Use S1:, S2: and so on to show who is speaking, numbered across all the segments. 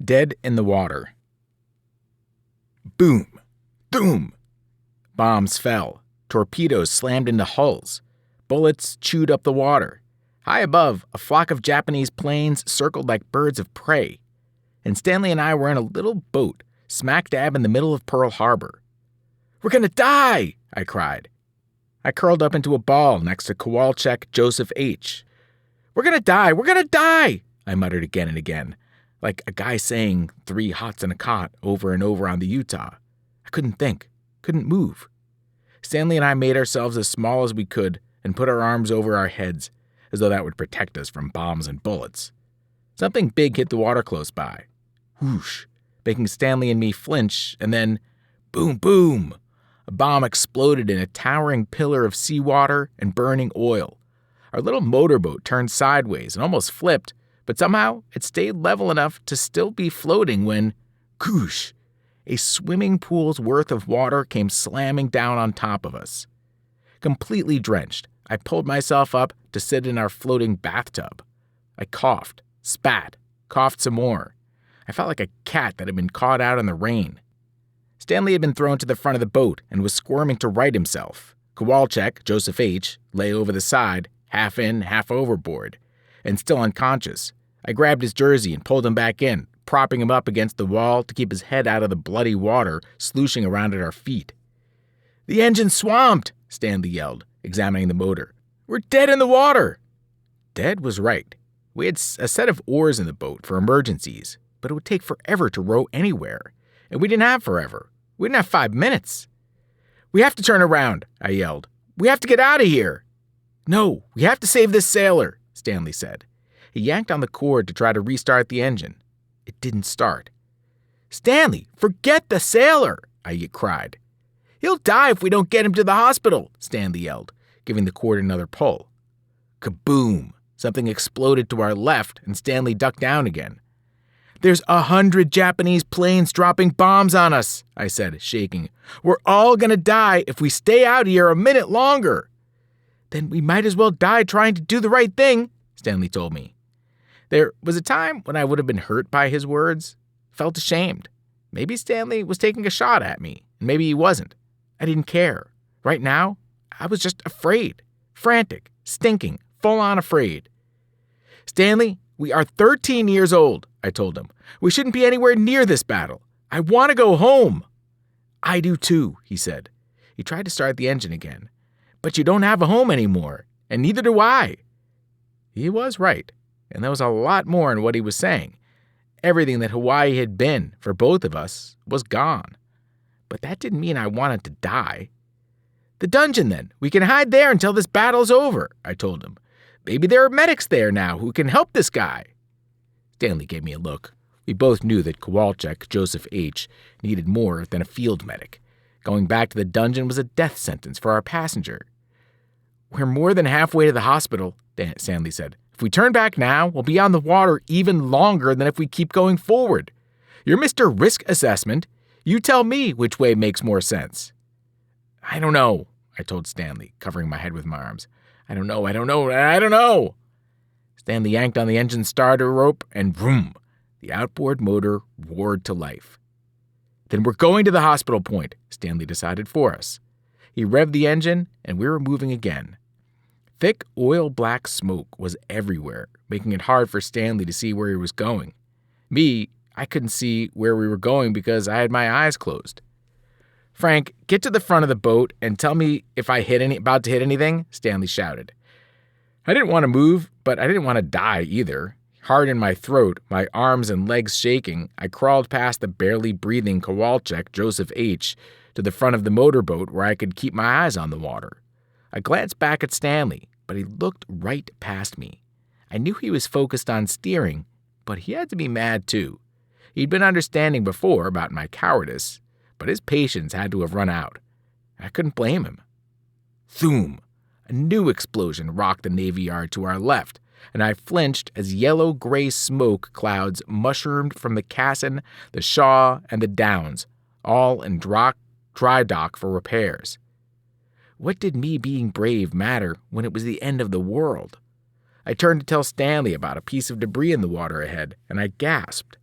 S1: Dead in the water. Boom! Boom! Bombs fell. Torpedoes slammed into hulls. Bullets chewed up the water. High above, a flock of Japanese planes circled like birds of prey. And Stanley and I were in a little boat, smack dab in the middle of Pearl Harbor. "We're gonna die!" I cried. I curled up into a ball next to Kowalczyk Joseph H. "We're gonna die! We're gonna die!" I muttered again and again, like a guy saying 3 hots in a cot over and over on the Utah. I couldn't think, couldn't move. Stanley and I made ourselves as small as we could and put our arms over our heads, as though that would protect us from bombs and bullets. Something big hit the water close by. Whoosh, making Stanley and me flinch, and then boom, boom. A bomb exploded in a towering pillar of seawater and burning oil. Our little motorboat turned sideways and almost flipped, but somehow it stayed level enough to still be floating when, koosh, a swimming pool's worth of water came slamming down on top of us. Completely drenched, I pulled myself up to sit in our floating bathtub. I coughed, spat, coughed some more. I felt like a cat that had been caught out in the rain. Stanley had been thrown to the front of the boat and was squirming to right himself. Kowalczyk, Joseph H., lay over the side, half in, half overboard, and still unconscious. I grabbed his jersey and pulled him back in, propping him up against the wall to keep his head out of the bloody water slushing around at our feet. "The engine's swamped!" Stanley yelled, examining the motor. "We're dead in the water!" Dead was right. We had a set of oars in the boat for emergencies, but it would take forever to row anywhere, and we didn't have forever. We didn't have 5 minutes. "We have to turn around," I yelled. "We have to get out of here." "No, we have to save this sailor," Stanley said. He yanked on the cord to try to restart the engine. It didn't start. "Stanley, forget the sailor," I cried. "He'll die if we don't get him to the hospital," Stanley yelled, giving the cord another pull. Kaboom! Something exploded to our left, and Stanley ducked down again. "There's 100 Japanese planes dropping bombs on us," I said, shaking. "We're all gonna die if we stay out here a minute longer." "Then we might as well die trying to do the right thing," Stanley told me. There was a time when I would have been hurt by his words, felt ashamed. Maybe Stanley was taking a shot at me, and maybe he wasn't. I didn't care. Right now, I was just afraid. Frantic, stinking, full-on afraid. "Stanley, we are 13 years old," I told him. "We shouldn't be anywhere near this battle. I want to go home." "I do too," he said. He tried to start the engine again. "But you don't have a home anymore, and neither do I." He was right, and there was a lot more in what he was saying. Everything that Hawaii had been for both of us was gone. But that didn't mean I wanted to die. "The dungeon, then. We can hide there until this battle's over," I told him. "Maybe there are medics there now who can help this guy." Stanley gave me a look. We both knew that Kowalczyk Joseph H. needed more than a field medic. Going back to the dungeon was a death sentence for our passenger. "We're more than halfway to the hospital," Stanley said. "If we turn back now, we'll be on the water even longer than if we keep going forward. You're Mr. Risk Assessment. You tell me which way makes more sense." "I don't know," I told Stanley, covering my head with my arms. I don't know. Stanley yanked on the engine starter rope, and vroom, the outboard motor roared to life. "Then we're going to the hospital point," Stanley decided for us. He revved the engine, and we were moving again. Thick oil-black smoke was everywhere, making it hard for Stanley to see where he was going. Me, I couldn't see where we were going because I had my eyes closed. "Frank, get to the front of the boat and tell me if I about to hit anything," Stanley shouted. I didn't want to move, but I didn't want to die either. Hard in my throat, my arms and legs shaking, I crawled past the barely breathing Kowalczyk Joseph H. to the front of the motorboat where I could keep my eyes on the water. I glanced back at Stanley, but he looked right past me. I knew he was focused on steering, but he had to be mad too. He'd been understanding before about my cowardice, but his patience had to have run out. I couldn't blame him. Thoom! A new explosion rocked the Navy Yard to our left, and I flinched as yellow-gray smoke clouds mushroomed from the Cassin, the Shaw, and the Downs, all in dry dock for repairs. What did me being brave matter when it was the end of the world? I turned to tell Stanley about a piece of debris in the water ahead, and I gasped.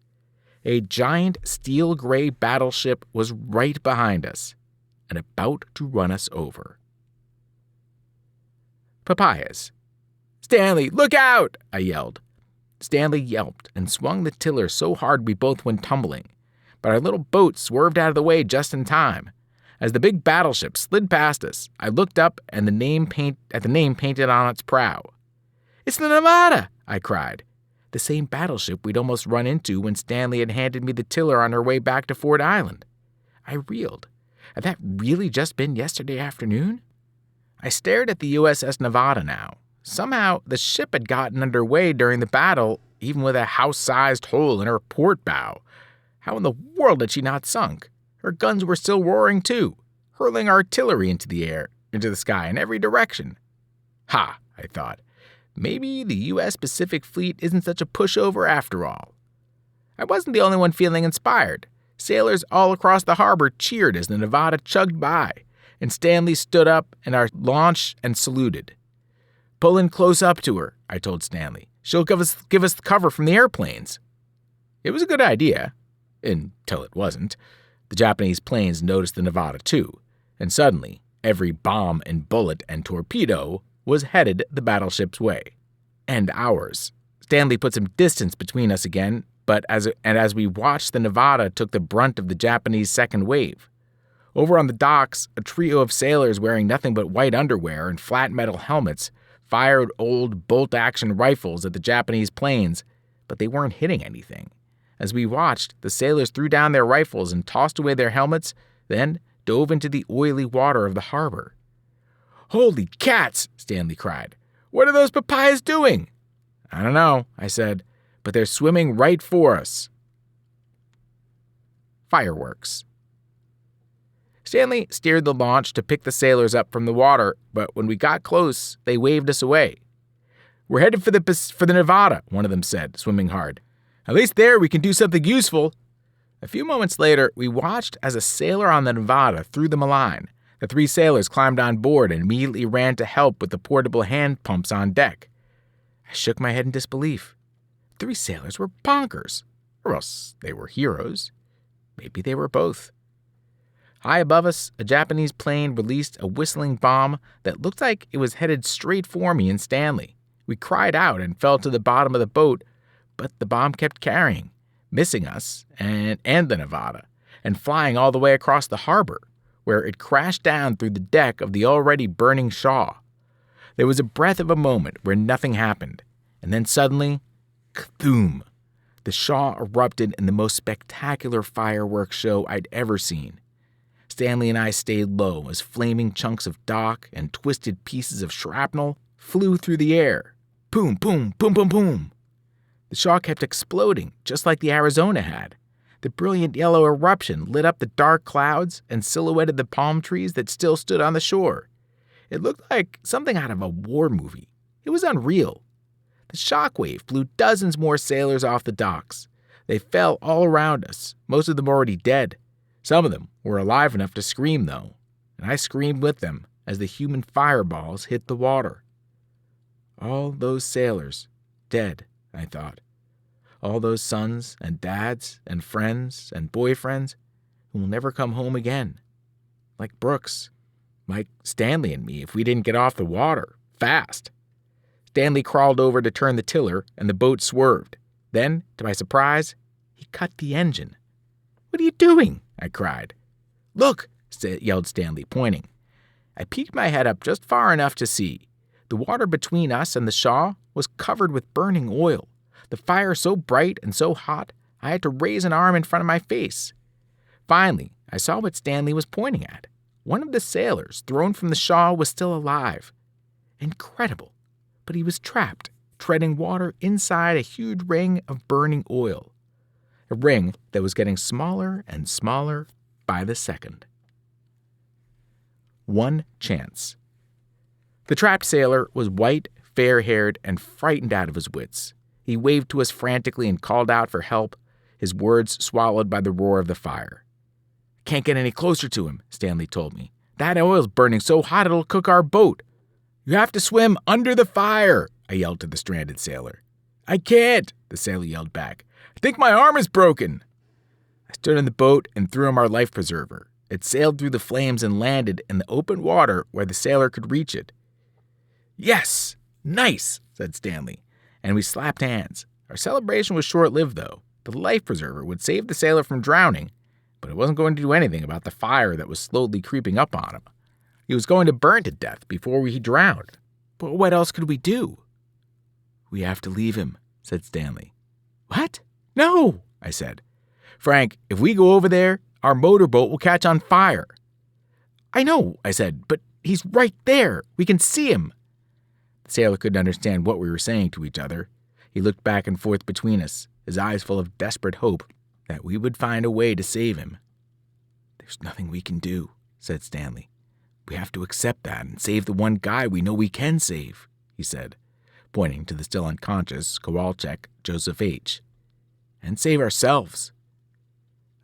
S1: A giant steel-gray battleship was right behind us and about to run us over. Papayas. "Stanley, look out!" I yelled. Stanley yelped and swung the tiller so hard we both went tumbling, but our little boat swerved out of the way just in time. As the big battleship slid past us, I looked up and the name painted on its prow. "It's the Nevada!" I cried. The same battleship we'd almost run into when Stanley had handed me the tiller on her way back to Ford Island. I reeled. Had that really just been yesterday afternoon? I stared at the USS Nevada now. Somehow, the ship had gotten underway during the battle, even with a house-sized hole in her port bow. How in the world had she not sunk? Her guns were still roaring too, hurling artillery into the sky in every direction. Ha, I thought. Maybe the U.S. Pacific Fleet isn't such a pushover after all. I wasn't the only one feeling inspired. Sailors all across the harbor cheered as the Nevada chugged by, and Stanley stood up in our launch and saluted. "Pull in close up to her," I told Stanley. "She'll give us cover from the airplanes." It was a good idea, until it wasn't. The Japanese planes noticed the Nevada too, and suddenly every bomb and bullet and torpedo was headed the battleship's way. And ours. Stanley put some distance between us again, but as we watched, the Nevada took the brunt of the Japanese second wave. Over on the docks, a trio of sailors wearing nothing but white underwear and flat metal helmets fired old bolt-action rifles at the Japanese planes, but they weren't hitting anything. As we watched, the sailors threw down their rifles and tossed away their helmets, then dove into the oily water of the harbor. "Holy cats!" Stanley cried. "What are those papayas doing?" "I don't know," I said, "but they're swimming right for us." Fireworks. Stanley steered the launch to pick the sailors up from the water, but when we got close, they waved us away. "We're headed for the Nevada," one of them said, swimming hard. "At least there we can do something useful." A few moments later, we watched as a sailor on the Nevada threw them a line. The 3 sailors climbed on board and immediately ran to help with the portable hand pumps on deck. I shook my head in disbelief. 3 sailors were bonkers, or else they were heroes. Maybe they were both. High above us, a Japanese plane released a whistling bomb that looked like it was headed straight for me and Stanley. We cried out and fell to the bottom of the boat, but the bomb kept carrying, missing us and the Nevada, and flying all the way across the harbor, where it crashed down through the deck of the already burning Shaw. There was a breath of a moment where nothing happened, and then suddenly, kathoom! The Shaw erupted in the most spectacular fireworks show I'd ever seen. Stanley and I stayed low as flaming chunks of dock and twisted pieces of shrapnel flew through the air. Boom, boom, boom, boom, boom. The Shaw kept exploding, just like the Arizona had. The brilliant yellow eruption lit up the dark clouds and silhouetted the palm trees that still stood on the shore. It looked like something out of a war movie. It was unreal. The shockwave blew dozens more sailors off the docks. They fell all around us, most of them already dead. Some of them were alive enough to scream, though, and I screamed with them as the human fireballs hit the water. All those sailors, dead, I thought. All those sons and dads and friends and boyfriends who will never come home again. Like Brooks, like Stanley and me if we didn't get off the water, fast. Stanley crawled over to turn the tiller and the boat swerved. Then, to my surprise, he cut the engine. "What are you doing?" I cried. "Look," yelled Stanley, pointing. I peeked my head up just far enough to see. The water between us and the Shaw was covered with burning oil. The fire so bright and so hot, I had to raise an arm in front of my face. Finally, I saw what Stanley was pointing at. One of the sailors thrown from the Shaw was still alive. Incredible, but he was trapped, treading water inside a huge ring of burning oil. A ring that was getting smaller and smaller by the second. One chance. The trapped sailor was white, fair-haired, and frightened out of his wits. He waved to us frantically and called out for help, his words swallowed by the roar of the fire. "Can't get any closer to him," Stanley told me. "That oil's burning so hot it'll cook our boat." "You have to swim under the fire," I yelled to the stranded sailor. "I can't," the sailor yelled back. "I think my arm is broken." I stood in the boat and threw him our life preserver. It sailed through the flames and landed in the open water where the sailor could reach it. "Yes! Nice!" said Stanley, and we slapped hands. Our celebration was short-lived, though. The life preserver would save the sailor from drowning, but it wasn't going to do anything about the fire that was slowly creeping up on him. He was going to burn to death before he drowned. But what else could we do? "We have to leave him," said Stanley. "What? No," I said. "Frank, if we go over there, our motorboat will catch on fire." "I know," I said, "but he's right there. We can see him." The sailor couldn't understand what we were saying to each other. He looked back and forth between us, his eyes full of desperate hope that we would find a way to save him. "There's nothing we can do," said Stanley. "We have to accept that and save the one guy we know we can save," he said, pointing to the still unconscious Kowalczyk Joseph H. "And save ourselves."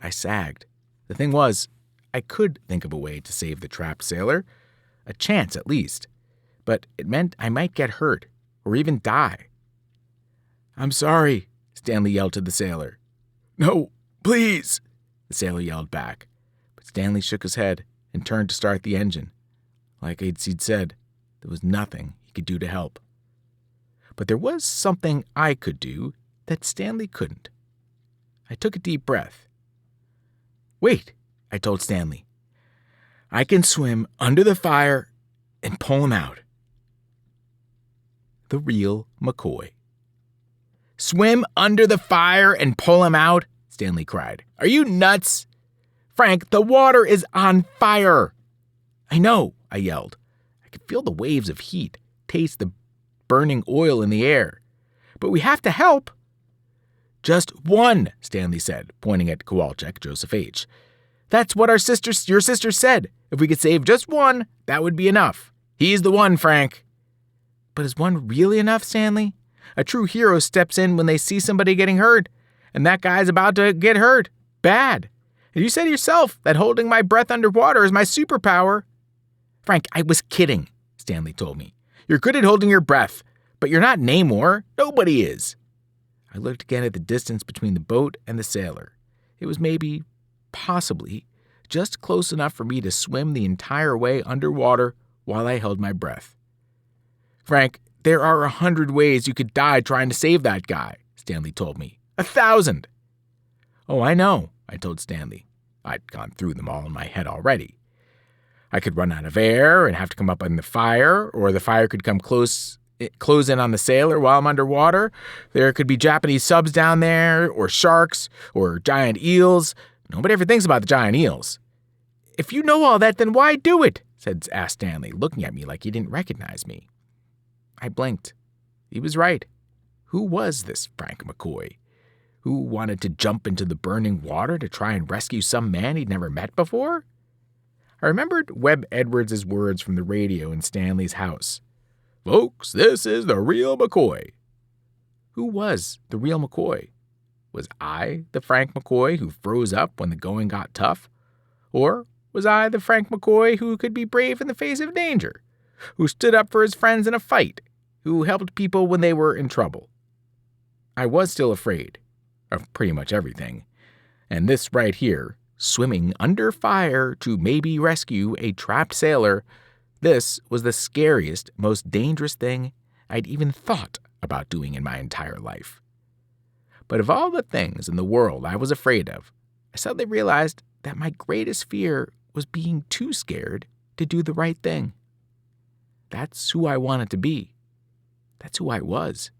S1: I sagged. The thing was, I could think of a way to save the trapped sailor, a chance at least, but it meant I might get hurt or even die. "I'm sorry," Stanley yelled to the sailor. "No, please," the sailor yelled back, but Stanley shook his head and turned to start the engine. Like he'd said, there was nothing he could do to help. But there was something I could do that Stanley couldn't. I took a deep breath. "Wait," I told Stanley. "I can swim under the fire and pull him out." The real McCoy. "Swim under the fire and pull him out?" Stanley cried. "Are you nuts? Frank, the water is on fire." "I know," I yelled. I could feel the waves of heat, taste the burning oil in the air. "But we have to help." "Just one," Stanley said, pointing at Kowalczyk Joseph H. "That's what your sister said. If we could save just one, that would be enough. He's the one, Frank." "But is one really enough, Stanley? A true hero steps in when they see somebody getting hurt, and that guy's about to get hurt. Bad. And you said yourself that holding my breath underwater is my superpower." "Frank, I was kidding," Stanley told me. "You're good at holding your breath, but you're not Namor. Nobody is." I looked again at the distance between the boat and the sailor. It was possibly, just close enough for me to swim the entire way underwater while I held my breath. "Frank, there are 100 ways you could die trying to save that guy," Stanley told me. 1,000. "Oh, I know," I told Stanley. I'd gone through them all in my head already. I could run out of air and have to come up in the fire, or the fire could come close in on the sailor while I'm underwater. There could be Japanese subs down there, or sharks, or giant eels. Nobody ever thinks about the giant eels. "If you know all that, then why do it?" asked Stanley, looking at me like he didn't recognize me. I blinked. He was right. Who was this Frank McCoy? Who wanted to jump into the burning water to try and rescue some man he'd never met before? I remembered Webb Edwards' words from the radio in Stanley's house. "Folks, this is the real McCoy." Who was the real McCoy? Was I the Frank McCoy who froze up when the going got tough? Or was I the Frank McCoy who could be brave in the face of danger? Who stood up for his friends in a fight? Who helped people when they were in trouble? I was still afraid of pretty much everything. And this right here, swimming under fire to maybe rescue a trapped sailor, this was the scariest, most dangerous thing I'd even thought about doing in my entire life. But of all the things in the world I was afraid of, I suddenly realized that my greatest fear was being too scared to do the right thing. That's who I wanted to be. That's who I was.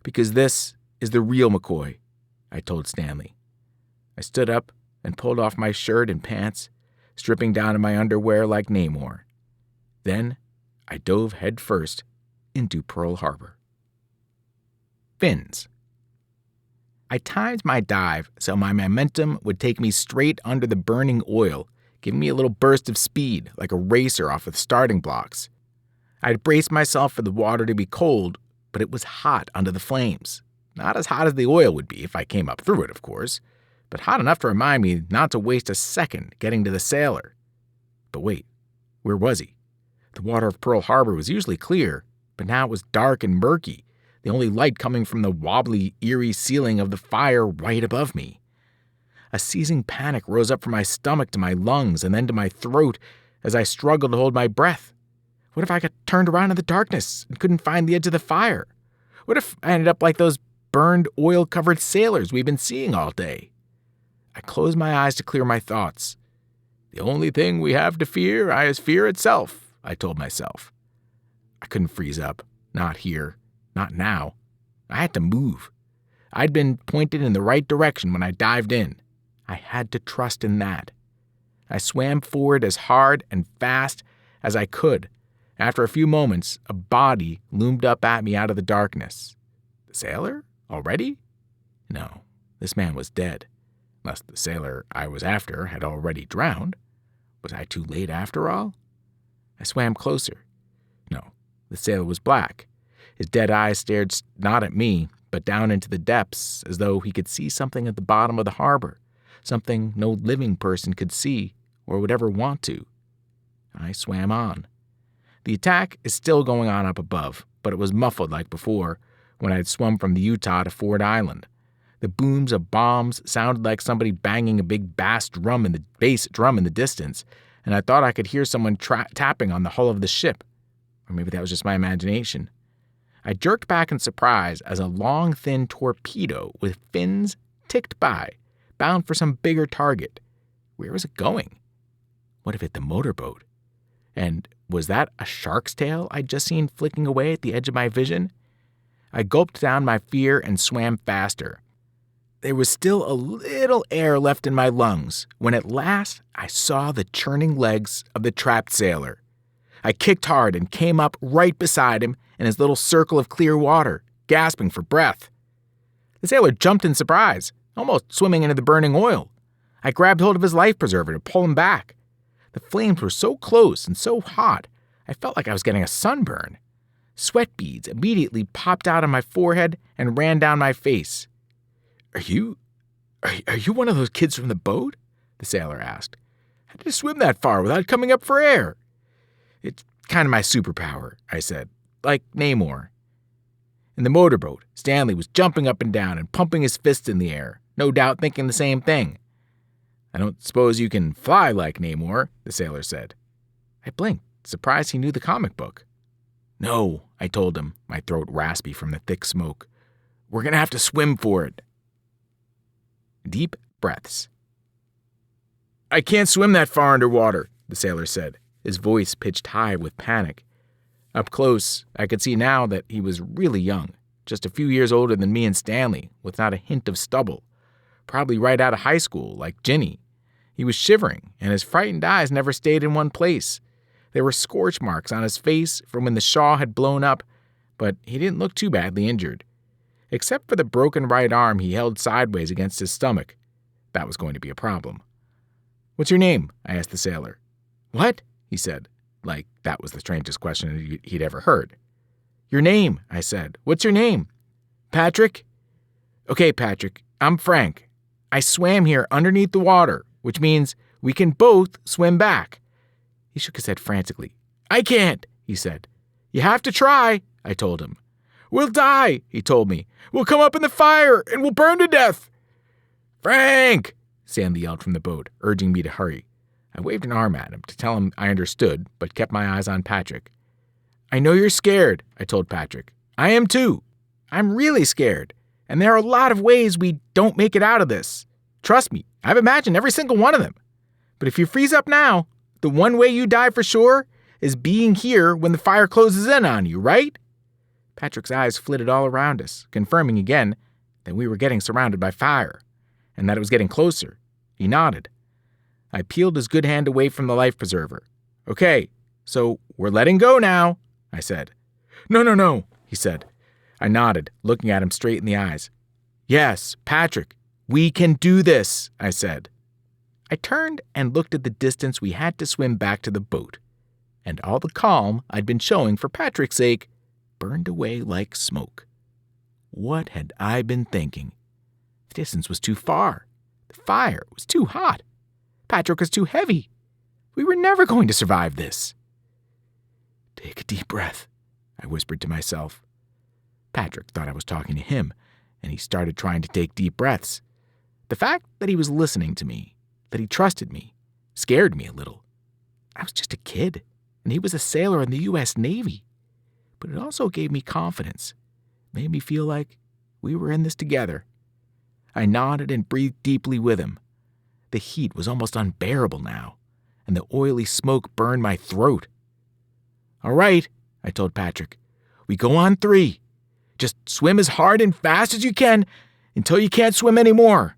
S1: "Because this is the real McCoy," I told Stanley. I stood up and pulled off my shirt and pants, stripping down to my underwear like Namor. Then I dove headfirst into Pearl Harbor. Fins. I timed my dive so my momentum would take me straight under the burning oil, giving me a little burst of speed like a racer off of starting blocks. I'd braced myself for the water to be cold, but it was hot under the flames. Not as hot as the oil would be if I came up through it, of course, but hot enough to remind me not to waste a second getting to the sailor. But wait, where was he? The water of Pearl Harbor was usually clear, but now it was dark and murky, the only light coming from the wobbly, eerie ceiling of the fire right above me. A seizing panic rose up from my stomach to my lungs and then to my throat as I struggled to hold my breath. What if I got turned around in the darkness and couldn't find the edge of the fire? What if I ended up like those burned, oil-covered sailors we've been seeing all day? I closed my eyes to clear my thoughts. The only thing we have to fear is fear itself, I told myself. I couldn't freeze up. Not here. Not now. I had to move. I'd been pointed in the right direction when I dived in. I had to trust in that. I swam forward as hard and fast as I could. After a few moments, a body loomed up at me out of the darkness. The sailor? Already? No, this man was dead. Unless the sailor I was after had already drowned. Was I too late after all? I swam closer. No, the sailor was black. His dead eyes stared not at me, but down into the depths, as though he could see something at the bottom of the harbor, something no living person could see or would ever want to. I swam on. The attack is still going on up above, but it was muffled like before, when I had swum from the Utah to Ford Island. The booms of bombs sounded like somebody banging a big bass drum in the distance, and I thought I could hear someone tapping on the hull of the ship. Or maybe that was just my imagination. I jerked back in surprise as a long, thin torpedo with fins ticked by, bound for some bigger target. Where was it going? What if it hit the motorboat? And was that a shark's tail I'd just seen flicking away at the edge of my vision? I gulped down my fear and swam faster. There was still a little air left in my lungs when at last I saw the churning legs of the trapped sailor. I kicked hard and came up right beside him in his little circle of clear water, gasping for breath. The sailor jumped in surprise, almost swimming into the burning oil. I grabbed hold of his life preserver to pull him back. The flames were so close and so hot, I felt like I was getting a sunburn. Sweat beads immediately popped out on my forehead and ran down my face. Are you one of those kids from the boat? The sailor asked. How did you swim that far without coming up for air? It's kind of my superpower, I said, like Namor. In the motorboat, Stanley was jumping up and down and pumping his fists in the air, no doubt thinking the same thing. I don't suppose you can fly like Namor, the sailor said. I blinked, surprised he knew the comic book. No, I told him, my throat raspy from the thick smoke. We're going to have to swim for it. Deep breaths. I can't swim that far underwater, the sailor said, his voice pitched high with panic. Up close, I could see now that he was really young, just a few years older than me and Stanley, with not a hint of stubble. Probably right out of high school, like Ginny. He was shivering, and his frightened eyes never stayed in one place. There were scorch marks on his face from when the shawl had blown up, but he didn't look too badly injured. Except for the broken right arm he held sideways against his stomach. That was going to be a problem. What's your name? I asked the sailor. What? He said, like that was the strangest question he'd ever heard. Your name, I said. What's your name? Patrick? Okay, Patrick, I'm Frank. I swam here underneath the water, which means we can both swim back. He shook his head frantically. I can't, he said. You have to try, I told him. We'll die, he told me. We'll come up in the fire and we'll burn to death. Frank, Stanley yelled from the boat, urging me to hurry. I waved an arm at him to tell him I understood, but kept my eyes on Patrick. I know you're scared, I told Patrick. I am too. I'm really scared, and there are a lot of ways we don't make it out of this. Trust me, I've imagined every single one of them. But if you freeze up now, the one way you die for sure is being here when the fire closes in on you, right? Patrick's eyes flitted all around us, confirming again that we were getting surrounded by fire, and that it was getting closer. He nodded. I peeled his good hand away from the life preserver. Okay, so we're letting go now, I said. No, he said. I nodded, looking at him straight in the eyes. Yes, Patrick, we can do this, I said. I turned and looked at the distance we had to swim back to the boat, and all the calm I'd been showing for Patrick's sake burned away like smoke. What had I been thinking? The distance was too far. The fire was too hot. Patrick was too heavy. We were never going to survive this. Take a deep breath, I whispered to myself. Patrick thought I was talking to him, and he started trying to take deep breaths. The fact that he was listening to me, that he trusted me, scared me a little. I was just a kid, and he was a sailor in the U.S. Navy. But it also gave me confidence, made me feel like we were in this together. I nodded and breathed deeply with him. The heat was almost unbearable now, and the oily smoke burned my throat. "All right," I told Patrick. "We go on 3. Just swim as hard and fast as you can until you can't swim anymore."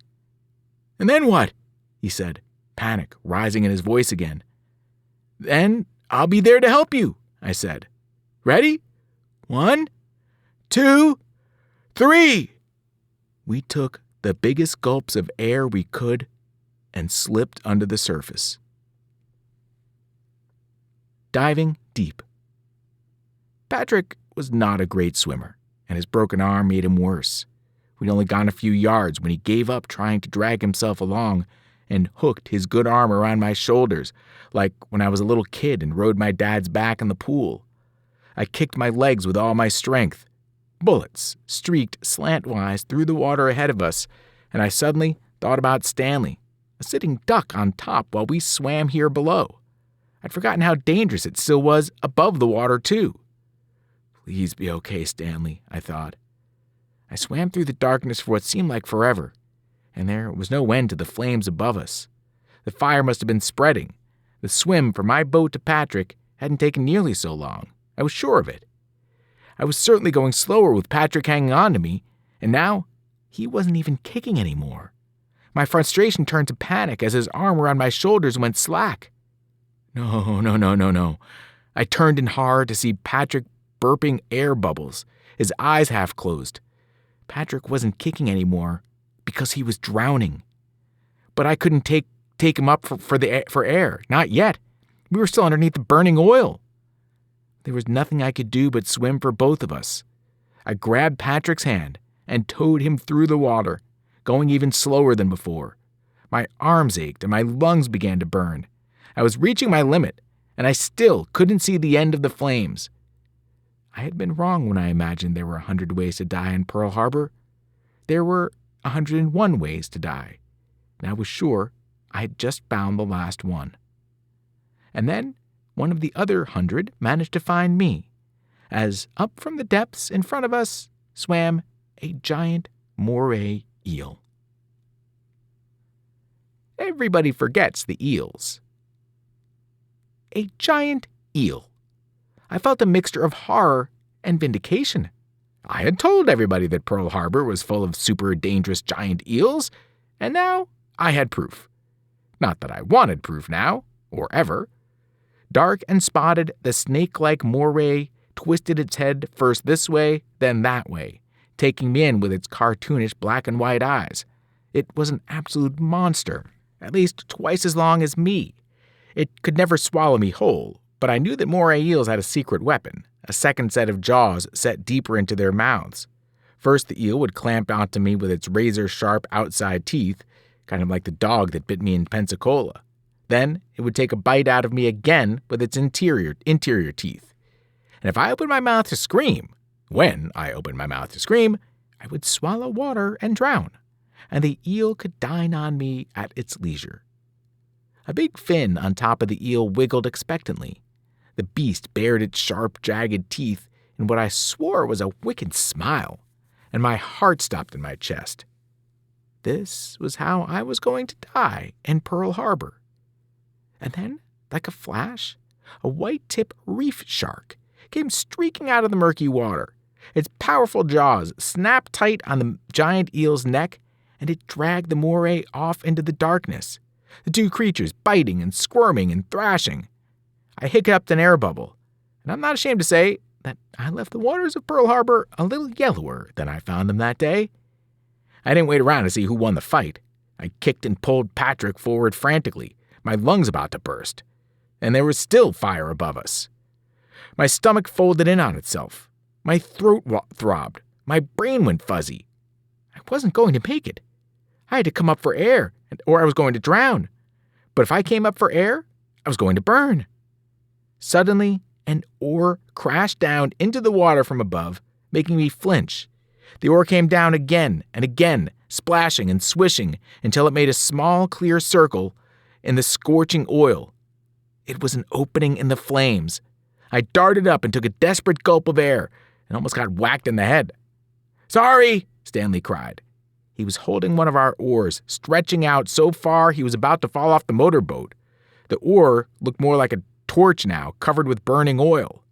S1: "And then what?" he said, panic rising in his voice again. "Then I'll be there to help you," I said. "Ready? 1, 2, 3. We took the biggest gulps of air we could and slipped under the surface. Diving deep. Patrick was not a great swimmer, and his broken arm made him worse. We'd only gone a few yards when he gave up trying to drag himself along and hooked his good arm around my shoulders, like when I was a little kid and rode my dad's back in the pool. I kicked my legs with all my strength. Bullets streaked slantwise through the water ahead of us, and I suddenly thought about Stanley, a sitting duck on top while we swam here below. I'd forgotten how dangerous it still was above the water, too. "Please be okay, Stanley," I thought. I swam through the darkness for what seemed like forever, and there was no end to the flames above us. The fire must have been spreading. The swim from my boat to Patrick hadn't taken nearly so long. I was sure of it. I was certainly going slower with Patrick hanging on to me, and now he wasn't even kicking anymore. My frustration turned to panic as his arm around my shoulders went slack. No. I turned in horror to see Patrick burping air bubbles, his eyes half closed. Patrick wasn't kicking anymore because he was drowning. But I couldn't take him up for air, not yet. We were still underneath the burning oil. There was nothing I could do but swim for both of us. I grabbed Patrick's hand and towed him through the water, going even slower than before. My arms ached and my lungs began to burn. I was reaching my limit, and I still couldn't see the end of the flames. I had been wrong when I imagined there were 100 ways to die in Pearl Harbor. There were 101 ways to die, and I was sure I had just found the last one. And then one of the other 100 managed to find me, as up from the depths in front of us swam a giant moray eel. Everybody forgets the eels. A giant eel. I felt a mixture of horror and vindication. I had told everybody that Pearl Harbor was full of super dangerous giant eels, and now I had proof. Not that I wanted proof now, or ever. Dark and spotted, the snake-like moray twisted its head first this way, then that way, taking me in with its cartoonish black and white eyes. It was an absolute monster, at least twice as long as me. It could never swallow me whole, but I knew that moray eels had a secret weapon, a second set of jaws set deeper into their mouths. First, the eel would clamp onto me with its razor-sharp outside teeth, kind of like the dog that bit me in Pensacola. Then it would take a bite out of me again with its interior teeth. And if I opened my mouth to scream, when I opened my mouth to scream, I would swallow water and drown, and the eel could dine on me at its leisure. A big fin on top of the eel wiggled expectantly. The beast bared its sharp, jagged teeth in what I swore was a wicked smile, and my heart stopped in my chest. This was how I was going to die in Pearl Harbor. And then, like a flash, a white-tip reef shark came streaking out of the murky water. Its powerful jaws snapped tight on the giant eel's neck, and it dragged the moray off into the darkness, the two creatures biting and squirming and thrashing. I hiccuped an air bubble, and I'm not ashamed to say that I left the waters of Pearl Harbor a little yellower than I found them that day. I didn't wait around to see who won the fight. I kicked and pulled Patrick forward frantically, my lungs about to burst, and there was still fire above us. My stomach folded in on itself. My throat throbbed. My brain went fuzzy. I wasn't going to make it. I had to come up for air, or I was going to drown. But if I came up for air, I was going to burn. Suddenly, an oar crashed down into the water from above, making me flinch. The oar came down again and again, splashing and swishing until it made a small, clear circle in the scorching oil. It was an opening in the flames. I darted up and took a desperate gulp of air and almost got whacked in the head. "Sorry," Stanley cried. He was holding one of our oars, stretching out so far he was about to fall off the motorboat. The oar looked more like a torch now, covered with burning oil.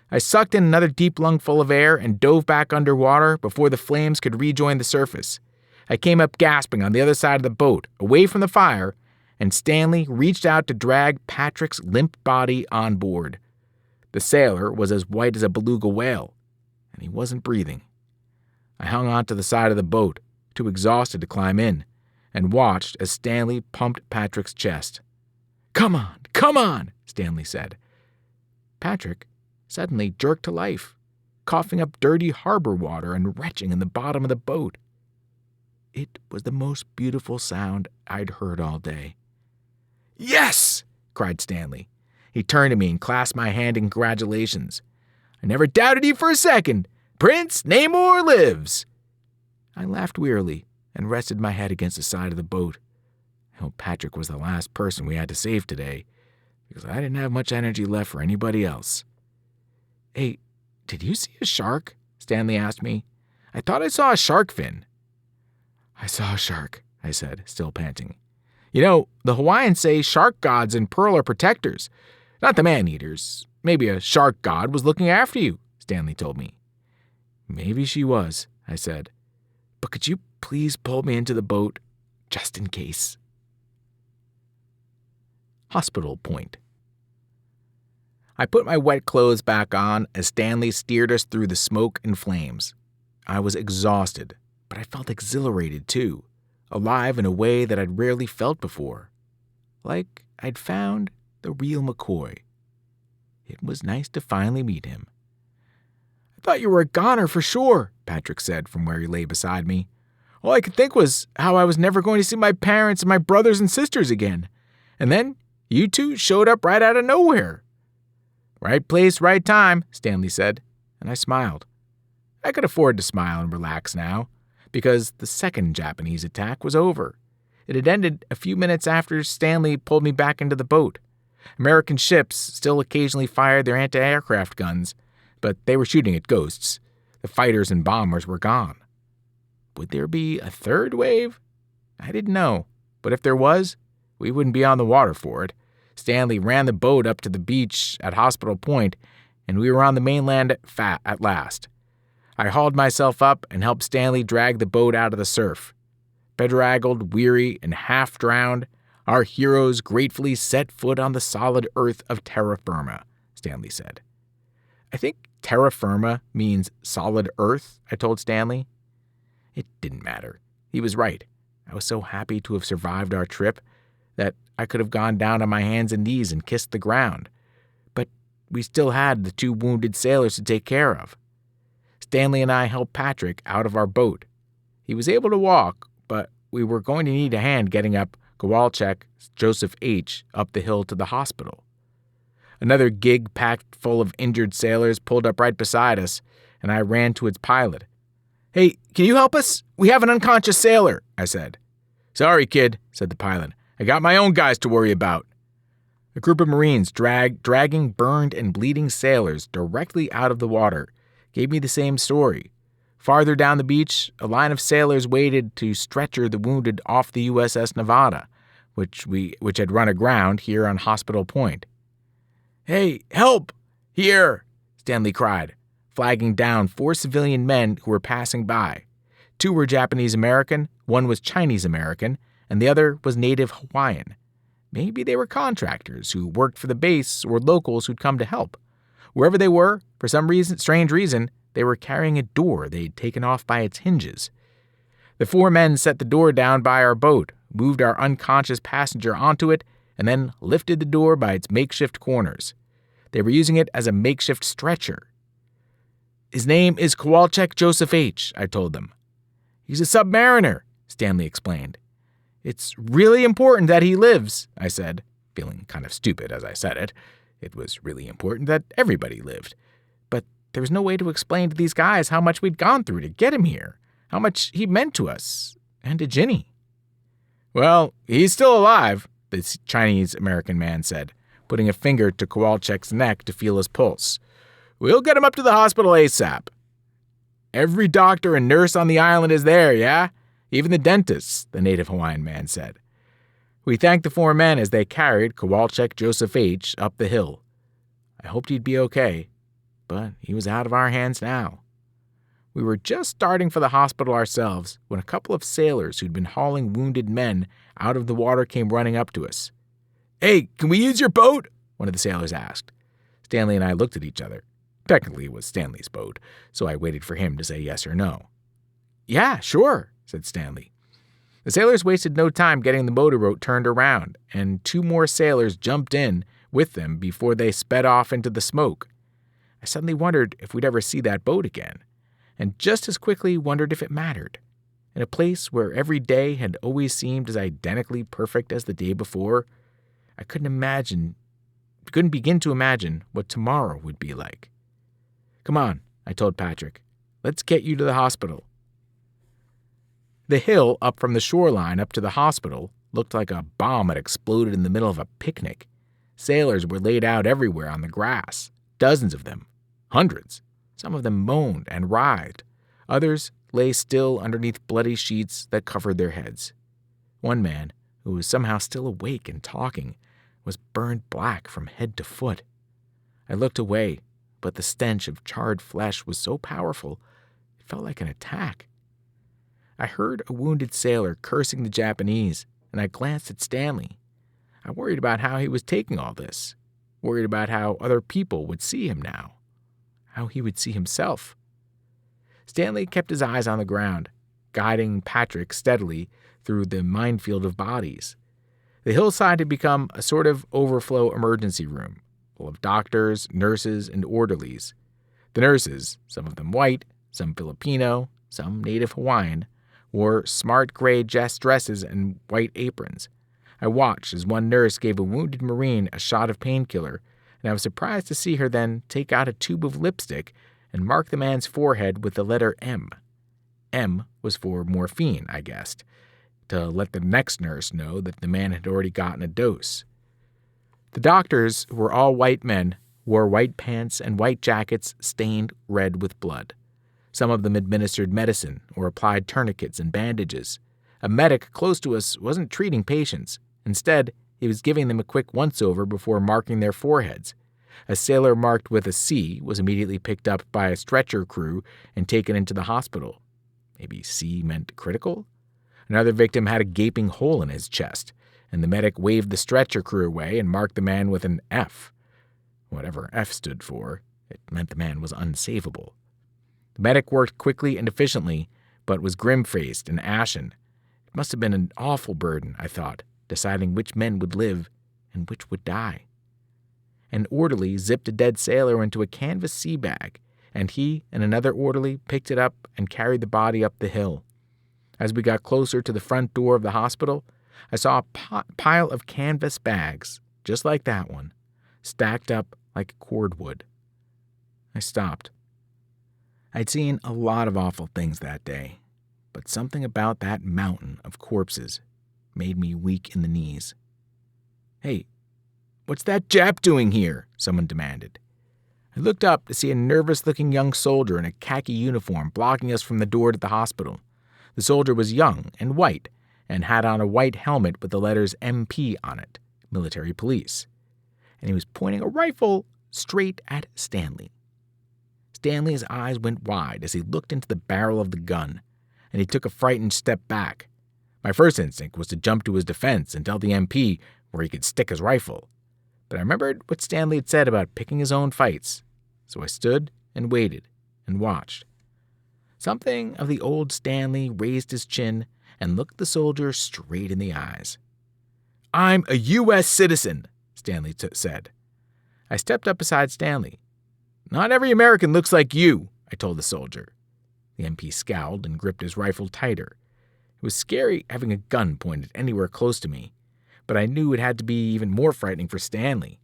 S1: I sucked in another deep lungful of air and dove back underwater before the flames could rejoin the surface. I came up gasping on the other side of the boat, away from the fire, and Stanley reached out to drag Patrick's limp body on board. The sailor was as white as a beluga whale, and he wasn't breathing. I hung on to the side of the boat, too exhausted to climb in, and watched as Stanley pumped Patrick's chest. Come on, Stanley said. Patrick suddenly jerked to life, coughing up dirty harbor water and retching in the bottom of the boat. It was the most beautiful sound I'd heard all day. "Yes!" cried Stanley. He turned to me and clasped my hand in congratulations. "I never doubted you for a second. Prince Namor lives!" I laughed wearily and rested my head against the side of the boat. I hope Patrick was the last person we had to save today, because I didn't have much energy left for anybody else. "Hey, did you see a shark?" Stanley asked me. "I thought I saw a shark fin." "I saw a shark," I said, still panting. "You know, the Hawaiians say shark gods and pearl are protectors, not the man-eaters. Maybe a shark god was looking after you," Stanley told me. "Maybe she was," I said. "But could you please pull me into the boat, just in case?" Hospital Point. I put my wet clothes back on as Stanley steered us through the smoke and flames. I was exhausted, but I felt exhilarated too, alive in a way that I'd rarely felt before. Like I'd found the real McCoy. It was nice to finally meet him. "I thought you were a goner for sure," Patrick said from where he lay beside me. "All I could think was how I was never going to see my parents and my brothers and sisters again. And then you two showed up right out of nowhere." "Right place, right time," Stanley said, and I smiled. I could afford to smile and relax now, because the second Japanese attack was over. It had ended a few minutes after Stanley pulled me back into the boat. American ships still occasionally fired their anti-aircraft guns, but they were shooting at ghosts. The fighters and bombers were gone. Would there be a third wave? I didn't know, but if there was, we wouldn't be on the water for it. Stanley ran the boat up to the beach at Hospital Point, and we were on the mainland at last. I hauled myself up and helped Stanley drag the boat out of the surf. Bedraggled, weary, and half-drowned, our heroes gratefully set foot on the solid earth of terra firma, Stanley said. "I think terra firma means solid earth," I told Stanley. It didn't matter. He was right. I was so happy to have survived our trip that I could have gone down on my hands and knees and kissed the ground. But we still had the 2 wounded sailors to take care of. Stanley and I helped Patrick out of our boat. He was able to walk, but we were going to need a hand getting up Kowalczyk Joseph H. up the hill to the hospital. Another gig packed full of injured sailors pulled up right beside us, and I ran to its pilot. "Hey, can you help us? We have an unconscious sailor," I said. "Sorry, kid," said the pilot. "I got my own guys to worry about." A group of Marines dragging burned and bleeding sailors directly out of the water gave me the same story. Farther down the beach, a line of sailors waited to stretcher the wounded off the USS Nevada, which had run aground here on Hospital Point. "Hey, help! Here!" Stanley cried, flagging down 4 civilian men who were passing by. 2 were Japanese-American, 1 was Chinese-American, and the other was native Hawaiian. Maybe they were contractors who worked for the base or locals who'd come to help. Wherever they were, for some strange reason, they were carrying a door they'd taken off by its hinges. The 4 men set the door down by our boat, moved our unconscious passenger onto it, and then lifted the door by its makeshift corners. They were using it as a makeshift stretcher. "His name is Kowalczyk Joseph H., I told them. "He's a submariner," Stanley explained. "It's really important that he lives," I said, feeling kind of stupid as I said it. It was really important that everybody lived. But there was no way to explain to these guys how much we'd gone through to get him here, how much he meant to us, And to Ginny. Well, he's still alive, the Chinese-American man said, putting a finger to Kowalczyk's neck to feel his pulse. We'll get him up to the hospital ASAP. Every doctor and nurse on the island is there, yeah? Even the dentists, the native Hawaiian man said. We thanked the four men as they carried Kowalczyk Joseph H. up the hill. I hoped he'd be okay, but he was out of our hands now. We were just starting for the hospital ourselves when a couple of sailors who'd been hauling wounded men out of the water came running up to us. Hey, can we use your boat? One of the sailors asked. Stanley and I looked at each other. Technically, it was Stanley's boat, so I waited for him to say yes or no. Yeah, sure, said Stanley. The sailors wasted no time getting the motorboat turned around, and two more sailors jumped in with them before they sped off into the smoke. I suddenly wondered if we'd ever see that boat again, and just as quickly wondered if it mattered. In a place where every day had always seemed as identically perfect as the day before, I couldn't begin to imagine what tomorrow would be like. Come on, I told Patrick. Let's get you to the hospital. The hill up from the shoreline up to the hospital looked like a bomb had exploded in the middle of a picnic. Sailors were laid out everywhere on the grass, dozens of them, hundreds. Some of them moaned and writhed. Others lay still underneath bloody sheets that covered their heads. One man, who was somehow still awake and talking, was burned black from head to foot. I looked away, but the stench of charred flesh was so powerful, it felt like an attack. I heard a wounded sailor cursing the Japanese, and I glanced at Stanley. I worried about how he was taking all this, worried about how other people would see him now, how he would see himself. Stanley kept his eyes on the ground, guiding Patrick steadily through the minefield of bodies. The hillside had become a sort of overflow emergency room, full of doctors, nurses, and orderlies. The nurses, some of them white, some Filipino, some native Hawaiian, wore smart gray dresses and white aprons. I watched as one nurse gave a wounded Marine a shot of painkiller, and I was surprised to see her then take out a tube of lipstick and mark the man's forehead with the letter M. M was for morphine, I guessed, to let the next nurse know that the man had already gotten a dose. The doctors, who were all white men, wore white pants and white jackets stained red with blood. Some of them administered medicine or applied tourniquets and bandages. A medic close to us wasn't treating patients. Instead, he was giving them a quick once-over before marking their foreheads. A sailor marked with a C was immediately picked up by a stretcher crew and taken into the hospital. Maybe C meant critical? Another victim had a gaping hole in his chest, and the medic waved the stretcher crew away and marked the man with an F. Whatever F stood for, it meant the man was unsavable. The medic worked quickly and efficiently, but was grim-faced and ashen. It must have been an awful burden, I thought, deciding which men would live and which would die. An orderly zipped a dead sailor into a canvas sea bag, and he and another orderly picked it up and carried the body up the hill. As we got closer to the front door of the hospital, I saw a pile of canvas bags, just like that one, stacked up like cordwood. I stopped. I'd seen a lot of awful things that day, but something about that mountain of corpses made me weak in the knees. Hey, what's that Jap doing here? Someone demanded. I looked up to see a nervous-looking young soldier in a khaki uniform blocking us from the door to the hospital. The soldier was young and white and had on a white helmet with the letters MP on it, military police, and he was pointing a rifle straight at Stanley. Stanley's eyes went wide as he looked into the barrel of the gun, and he took a frightened step back. My first instinct was to jump to his defense and tell the MP where he could stick his rifle, but I remembered what Stanley had said about picking his own fights, so I stood and waited and watched. Something of the old Stanley raised his chin and looked the soldier straight in the eyes. "I'm a U.S. citizen," Stanley said. I stepped up beside Stanley. "Not every American looks like you," I told the soldier. The MP scowled and gripped his rifle tighter. It was scary having a gun pointed anywhere close to me, but I knew it had to be even more frightening for Stanley.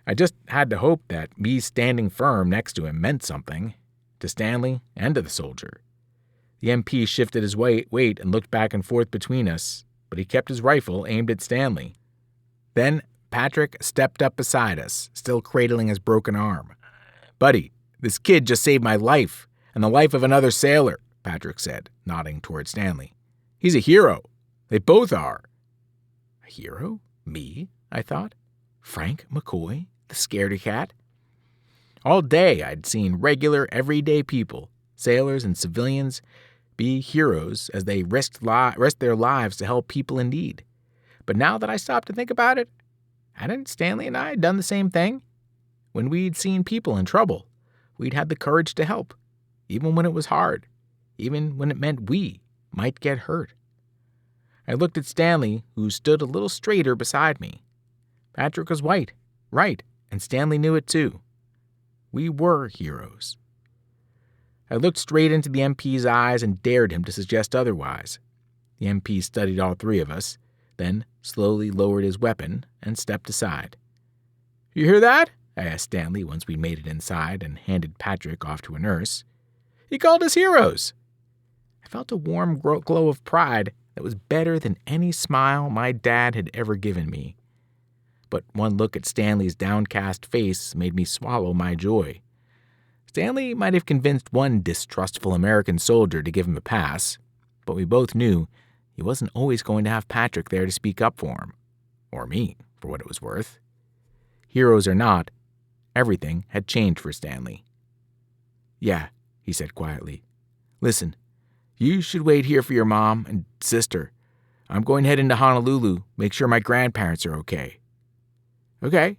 S1: I just had to hope that me standing firm next to him meant something, to Stanley and to the soldier. The MP shifted his weight and looked back and forth between us, but he kept his rifle aimed at Stanley. Then Patrick stepped up beside us, still cradling his broken arm. "Buddy, this kid just saved my life and the life of another sailor," Patrick said, nodding toward Stanley. "He's a hero. They both are." A hero? Me? I thought. Frank McCoy, the scaredy cat? All day I'd seen regular, everyday people, sailors and civilians, be heroes as they risked their lives to help people in need. But now that I stopped to think about it, hadn't Stanley and I done the same thing? When we'd seen people in trouble, we'd had the courage to help, even when it was hard, even when it meant we might get hurt. I looked at Stanley, who stood a little straighter beside me. Patrick was right, and Stanley knew it too. We were heroes. I looked straight into the MP's eyes and dared him to suggest otherwise. The MP studied all three of us, then slowly lowered his weapon and stepped aside. "You hear that?" I asked Stanley once we made it inside and handed Patrick off to a nurse. "He called us heroes." I felt a warm glow of pride that was better than any smile my dad had ever given me. But one look at Stanley's downcast face made me swallow my joy. Stanley might have convinced one distrustful American soldier to give him a pass, but we both knew he wasn't always going to have Patrick there to speak up for him. Or me, for what it was worth. Heroes or not, everything had changed for Stanley. "Yeah," he said quietly. "Listen, you should wait here for your mom and sister. I'm going to head into Honolulu, make sure my grandparents are okay." "Okay,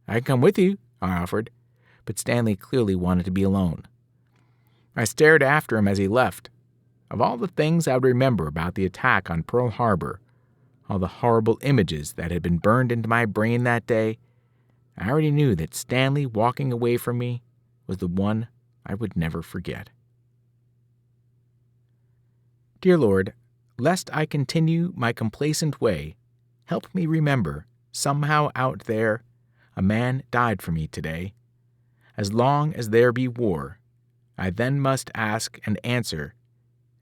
S1: I can come with you," I offered, but Stanley clearly wanted to be alone. I stared after him as he left. Of all the things I would remember about the attack on Pearl Harbor, all the horrible images that had been burned into my brain that day, I already knew that Stanley walking away from me was the one I would never forget. Dear Lord, lest I continue my complacent way, help me remember, somehow out there, a man died for me today. As long as there be war, I then must ask and answer,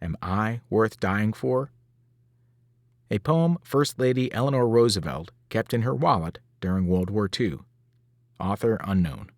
S1: am I worth dying for? A poem First Lady Eleanor Roosevelt kept in her wallet during World War II. Author unknown.